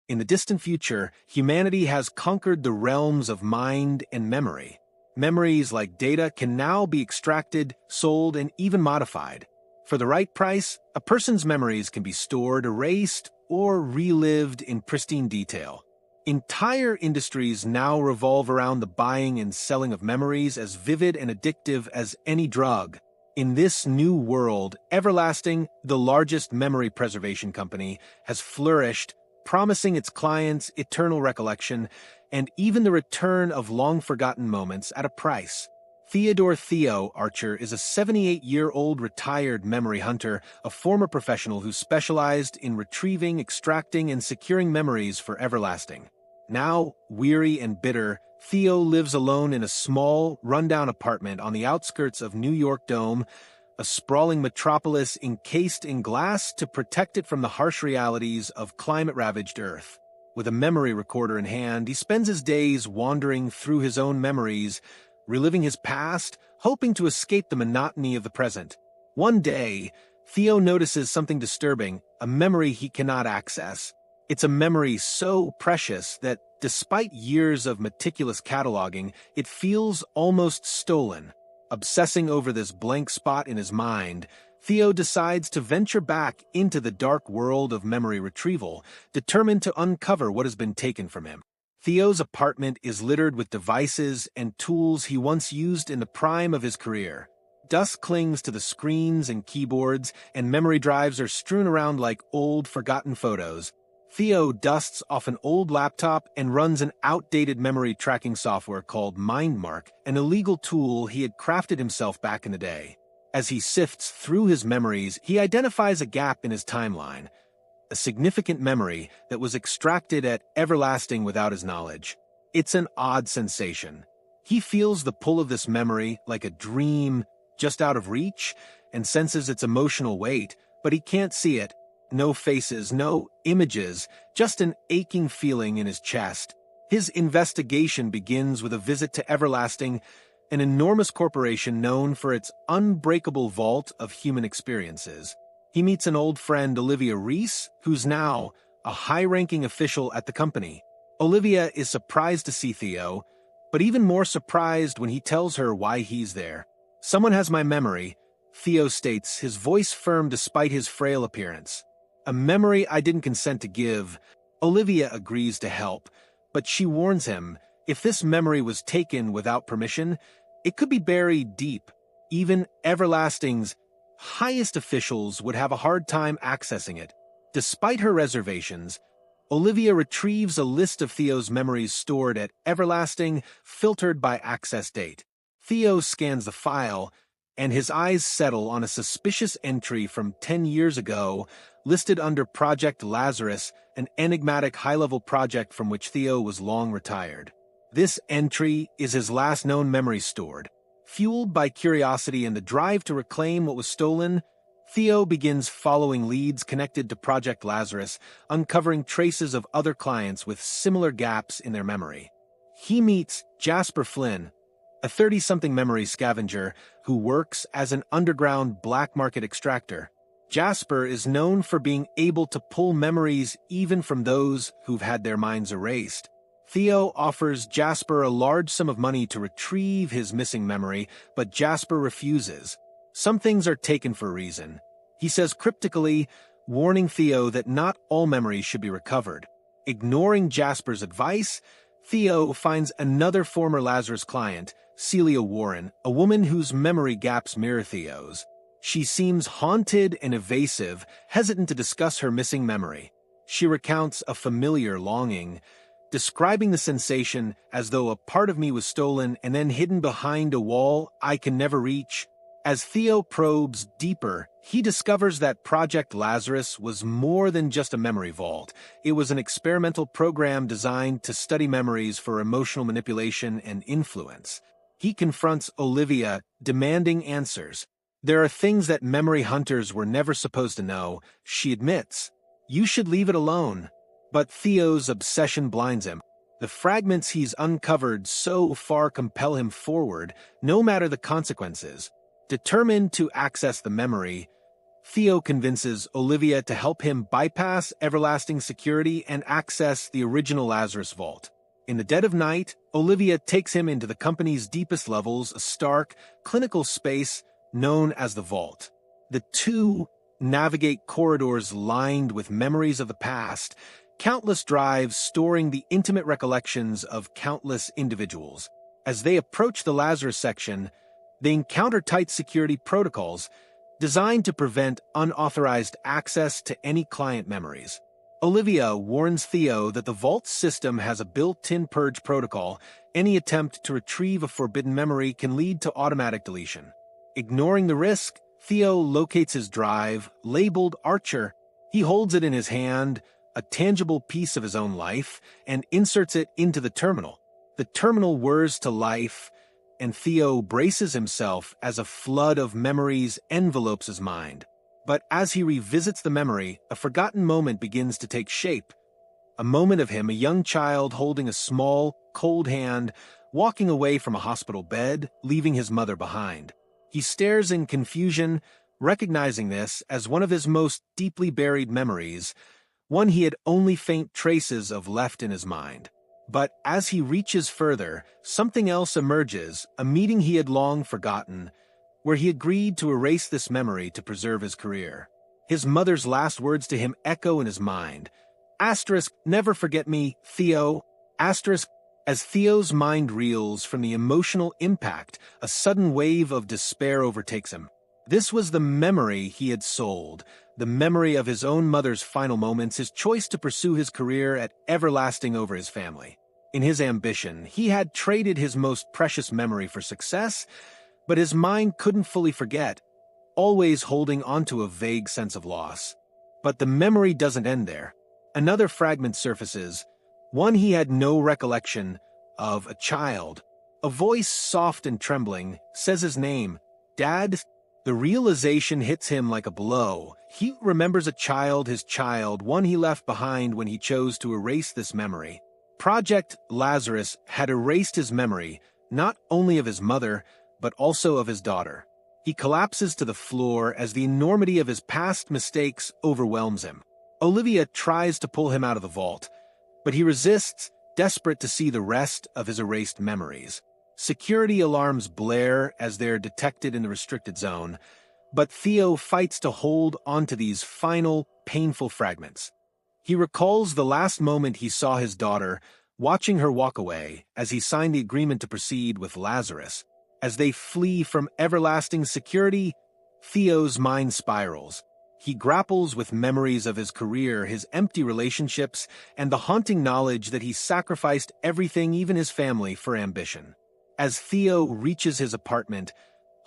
In the distant future, humanity has conquered the realms of mind and memory. Memories like data can now be extracted, sold, and even modified. For the right price, a person's memories can be stored, erased, or relived in pristine detail. Entire industries now revolve around the buying and selling of memories as vivid and addictive as any drug. In this new world, Everlasting, the largest memory preservation company, has flourished, promising its clients eternal recollection and even the return of long-forgotten moments at a price. Theodore Archer is a 78-year-old retired memory hunter, a former professional who specialized in retrieving, extracting, and securing memories for Everlasting. Now, weary and bitter, Theo lives alone in a small, rundown apartment on the outskirts of New York Dome, a sprawling metropolis encased in glass to protect it from the harsh realities of climate-ravaged Earth. With a memory recorder in hand, he spends his days wandering through his own memories, reliving his past, hoping to escape the monotony of the present. One day, Theo notices something disturbing, a memory he cannot access. It's a memory so precious that, despite years of meticulous cataloging, it feels almost stolen. Obsessing over this blank spot in his mind, Theo decides to venture back into the dark world of memory retrieval, determined to uncover what has been taken from him. Theo's apartment is littered with devices and tools he once used in the prime of his career. Dust clings to the screens and keyboards, and memory drives are strewn around like old, forgotten photos. Theo dusts off an old laptop and runs an outdated memory tracking software called MindMark, an illegal tool he had crafted himself back in the day. As he sifts through his memories, he identifies a gap in his timeline, a significant memory that was extracted at Everlasting without his knowledge. It's an odd sensation. He feels the pull of this memory like a dream just out of reach and senses its emotional weight, but he can't see it. No faces, no images, just an aching feeling in his chest. His investigation begins with a visit to Everlasting, an enormous corporation known for its unbreakable vault of human experiences. He meets an old friend, Olivia Reese, who's now a high-ranking official at the company. Olivia is surprised to see Theo, but even more surprised when he tells her why he's there. "Someone has my memory," Theo states, his voice firm despite his frail appearance. "A memory I didn't consent to give." Olivia agrees to help, but she warns him, if this memory was taken without permission, it could be buried deep. Even Everlasting's highest officials would have a hard time accessing it. Despite her reservations, Olivia retrieves a list of Theo's memories stored at Everlasting, filtered by access date. Theo scans the file, and his eyes settle on a suspicious entry from 10 years ago, listed under Project Lazarus, an enigmatic high-level project from which Theo was long retired. This entry is his last known memory stored. Fueled by curiosity and the drive to reclaim what was stolen, Theo begins following leads connected to Project Lazarus, uncovering traces of other clients with similar gaps in their memory. He meets Jasper Flynn, a 30-something memory scavenger who works as an underground black market extractor. Jasper is known for being able to pull memories even from those who've had their minds erased. Theo offers Jasper a large sum of money to retrieve his missing memory, but Jasper refuses. Some things are taken for a reason. He says cryptically, warning Theo that not all memories should be recovered. Ignoring Jasper's advice, Theo finds another former Lazarus client, Celia Warren, a woman whose memory gaps mirror Theo's. She seems haunted and evasive, hesitant to discuss her missing memory. She recounts a familiar longing, describing the sensation as though a part of me was stolen and then hidden behind a wall I can never reach. As Theo probes deeper, he discovers that Project Lazarus was more than just a memory vault. It was an experimental program designed to study memories for emotional manipulation and influence. He confronts Olivia, demanding answers. "There are things that memory hunters were never supposed to know," she admits. "You should leave it alone." But Theo's obsession blinds him. The fragments he's uncovered so far compel him forward, no matter the consequences. Determined to access the memory, Theo convinces Olivia to help him bypass everlasting security and access the original Lazarus vault. In the dead of night, Olivia takes him into the company's deepest levels, a stark, clinical space known as the vault. The two navigate corridors lined with memories of the past, countless drives storing the intimate recollections of countless individuals. As they approach the Lazarus section, they encounter tight security protocols designed to prevent unauthorized access to any client memories. Olivia warns Theo that the vault system has a built-in purge protocol. Any attempt to retrieve a forbidden memory can lead to automatic deletion. Ignoring the risk, Theo locates his drive, labeled Archer. He holds it in his hand, a tangible piece of his own life, and inserts it into the terminal. The terminal whirs to life, and Theo braces himself as a flood of memories envelopes his mind. But as he revisits the memory, a forgotten moment begins to take shape. A moment of him, a young child holding a small, cold hand, walking away from a hospital bed, leaving his mother behind. He stares in confusion, recognizing this as one of his most deeply buried memories, one he had only faint traces of left in his mind. But as he reaches further, something else emerges, a meeting he had long forgotten, where he agreed to erase this memory to preserve his career. His mother's last words to him echo in his mind. Never forget me, Theo. As Theo's mind reels from the emotional impact, a sudden wave of despair overtakes him. This was the memory he had sold, the memory of his own mother's final moments, his choice to pursue his career at everlasting over his family. In his ambition, he had traded his most precious memory for success, but his mind couldn't fully forget, always holding onto a vague sense of loss. But the memory doesn't end there. Another fragment surfaces, one he had no recollection of, a child. A voice, soft and trembling, says his name, Dad. The realization hits him like a blow. He remembers a child, his child, one he left behind when he chose to erase this memory. Project Lazarus had erased his memory, not only of his mother, but also of his daughter. He collapses to the floor as the enormity of his past mistakes overwhelms him. Olivia tries to pull him out of the vault, but he resists, desperate to see the rest of his erased memories. Security alarms blare as they're detected in the restricted zone, but Theo fights to hold onto these final, painful fragments. He recalls the last moment he saw his daughter, watching her walk away as he signed the agreement to proceed with Lazarus. As they flee from everlasting security, Theo's mind spirals. He grapples with memories of his career, his empty relationships, and the haunting knowledge that he sacrificed everything, even his family, for ambition. As Theo reaches his apartment,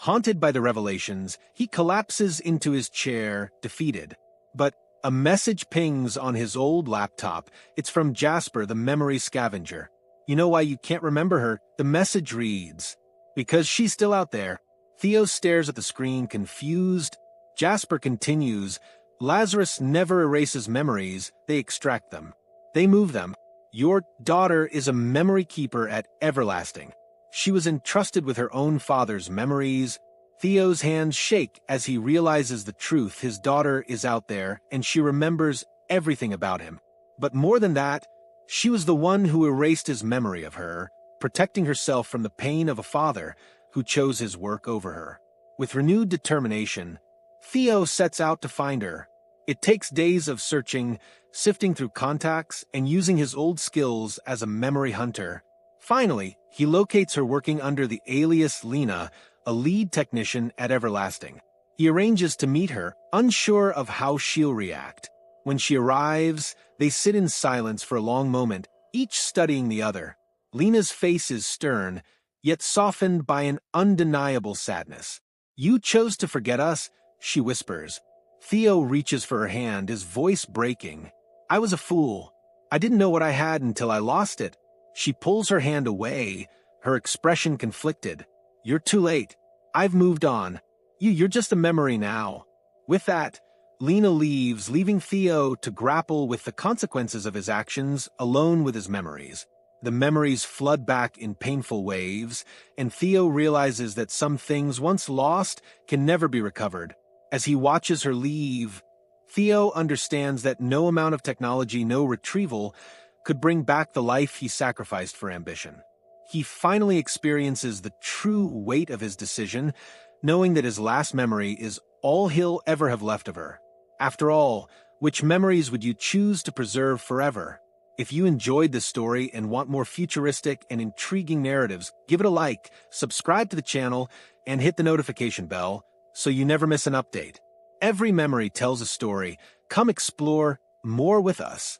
haunted by the revelations, he collapses into his chair, defeated. But a message pings on his old laptop. It's from Jasper, the memory scavenger. You know why you can't remember her? The message reads, because she's still out there. Theo stares at the screen, confused. Jasper continues, Lazarus never erases memories, they extract them. They move them. Your daughter is a memory keeper at everlasting. She was entrusted with her own father's memories. Theo's hands shake as he realizes the truth. His daughter is out there, and she remembers everything about him. But more than that, she was the one who erased his memory of her, protecting herself from the pain of a father who chose his work over her. With renewed determination, Theo sets out to find her. It takes days of searching, sifting through contacts, and using his old skills as a memory hunter. Finally, he locates her working under the alias Lena, a lead technician at Everlasting. He arranges to meet her, unsure of how she'll react. When she arrives, they sit in silence for a long moment, each studying the other. Lena's face is stern, yet softened by an undeniable sadness. You chose to forget us, she whispers. Theo reaches for her hand, his voice breaking. I was a fool. I didn't know what I had until I lost it. She pulls her hand away, her expression conflicted. You're too late. I've moved on. You're just a memory now. With that, Lena leaves, leaving Theo to grapple with the consequences of his actions, alone with his memories. The memories flood back in painful waves, and Theo realizes that some things once lost can never be recovered. As he watches her leave, Theo understands that no amount of technology, no retrieval, could bring back the life he sacrificed for ambition. He finally experiences the true weight of his decision, knowing that his last memory is all he'll ever have left of her. After all, which memories would you choose to preserve forever? If you enjoyed this story and want more futuristic and intriguing narratives, give it a like, subscribe to the channel, and hit the notification bell so you never miss an update. Every memory tells a story. Come explore more with us.